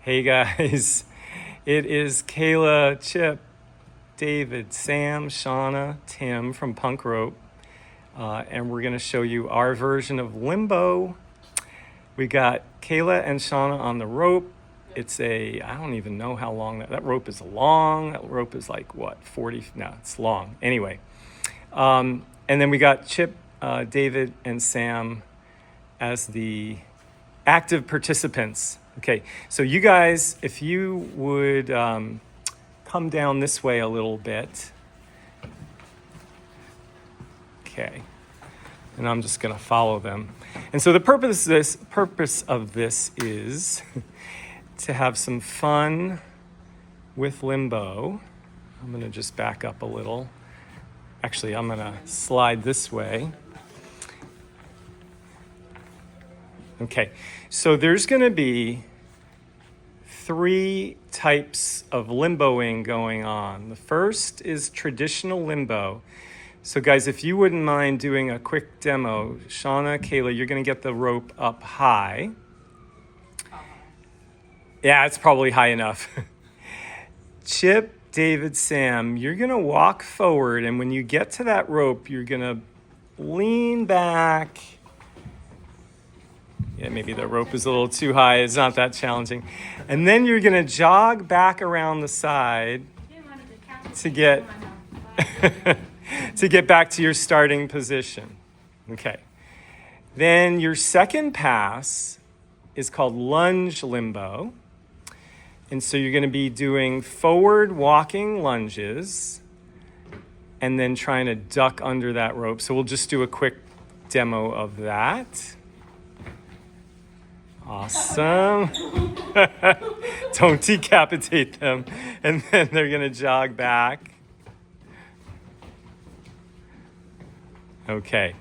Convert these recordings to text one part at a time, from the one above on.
Hey guys, it is Kayla, Chip, David, Sam, Shauna, Tim from Punk Rope, and we're going to show you our version of Limbo. We got Kayla and Shauna on the rope. It's I don't even know how long that rope is long. That rope is like what, 40? No, it's long. Anyway, and then we got Chip, David, and Sam as the active participants. Okay, so you guys, if you would come down this way a little bit. Okay, and I'm just going to follow them. And so the purpose of this is to have some fun with Limbo. I'm going to just back up a little. Actually, I'm going to slide this way. Okay, so there's going to be 3 types of limboing going on. The first is traditional limbo. So guys, if you wouldn't mind doing a quick demo, Shauna, Kayla, you're going to get the rope up high. Yeah, it's probably high enough. Chip, David, Sam, you're going to walk forward, and when you get to that rope, you're going to lean back. Yeah, maybe the rope is a little too high. It's not that challenging. And then you're going to jog back around the side to get to get back to your starting position. Okay. Then your second pass is called lunge limbo. And so you're going to be doing forward walking lunges and then trying to duck under that rope. So we'll just do a quick demo of that. Awesome. Don't decapitate them. And then they're going to jog back. Okay.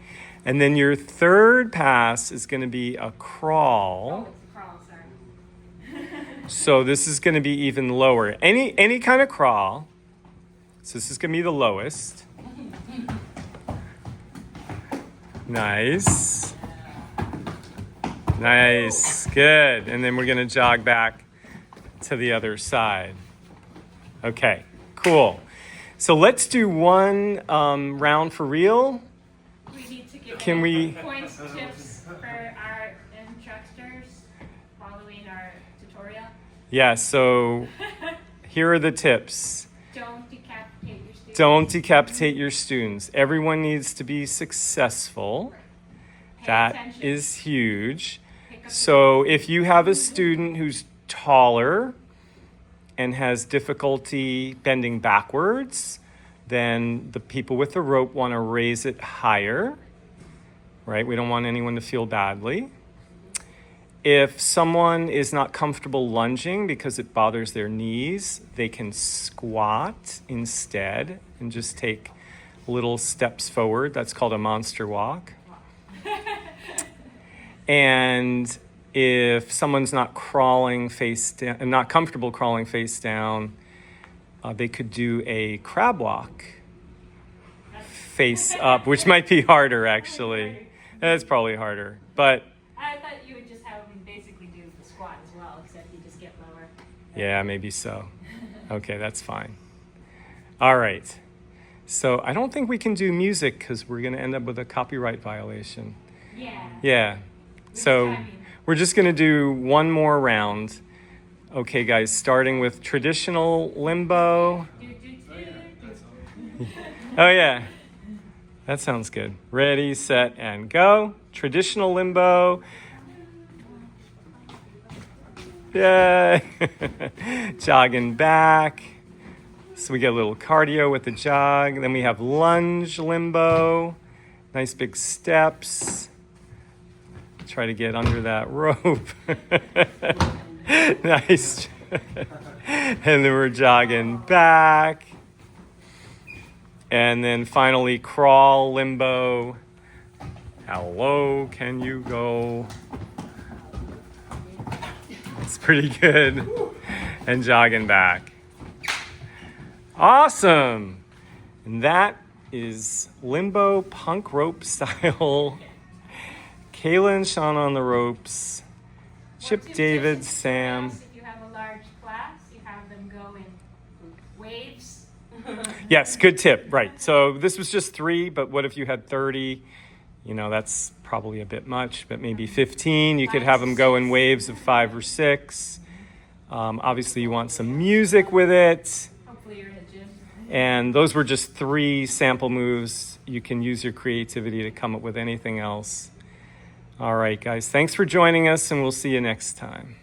And then your third pass is going to be a crawl. Oh, it's a crawl, sorry. So this is going to be even lower. Any kind of crawl. So this is going to be the lowest. Nice. Nice, good. And then we're going to jog back to the other side. Okay, cool. So let's do one round for real. We need to give Can we- points, tips for our instructors following our tutorial. Yeah, so here are the tips. Don't decapitate your students. Don't decapitate your students. Everyone needs to be successful. That attention. is huge. So if you have a student who's taller and has difficulty bending backwards, then the people with the rope want to raise it higher, right? We don't want anyone to feel badly. If someone is not comfortable lunging because it bothers their knees, they can squat instead and just take little steps forward. That's called a monster walk. And if someone's not crawling face down, not comfortable crawling face down, they could do a crab walk face up, which might be harder actually. It's probably harder, but I thought you would just have them basically do the squat as well, except you just get lower. yeah, maybe so. Okay, that's fine. All right. So I don't think we can do music because we're going to end up with a copyright violation. Yeah. Yeah. So we're just going to do one more round. Okay, guys, starting with traditional limbo. Oh, yeah. That sounds good. Ready, set, and go. Traditional limbo. Yay. Jogging back. So we get a little cardio with the jog. Then we have lunge limbo. Nice big steps. Try to get under that rope. Nice. And then we're jogging back. And then finally crawl limbo. How low can you go? It's pretty good. And jogging back. Awesome. And that is Limbo punk rope style. Kayla and Shauna on the ropes. Chip, David, Sam. If you have a large Yes, good tip. Right. So this was just 3, but what if you had 30? You know, that's probably a bit much, but maybe 15. You could have them go in waves of 5 or 6. Obviously, you want some music with it. Hopefully you're in a gym. And those were just 3 sample moves. You can use your creativity to come up with anything else. All right, guys. Thanks for joining us, and we'll see you next time.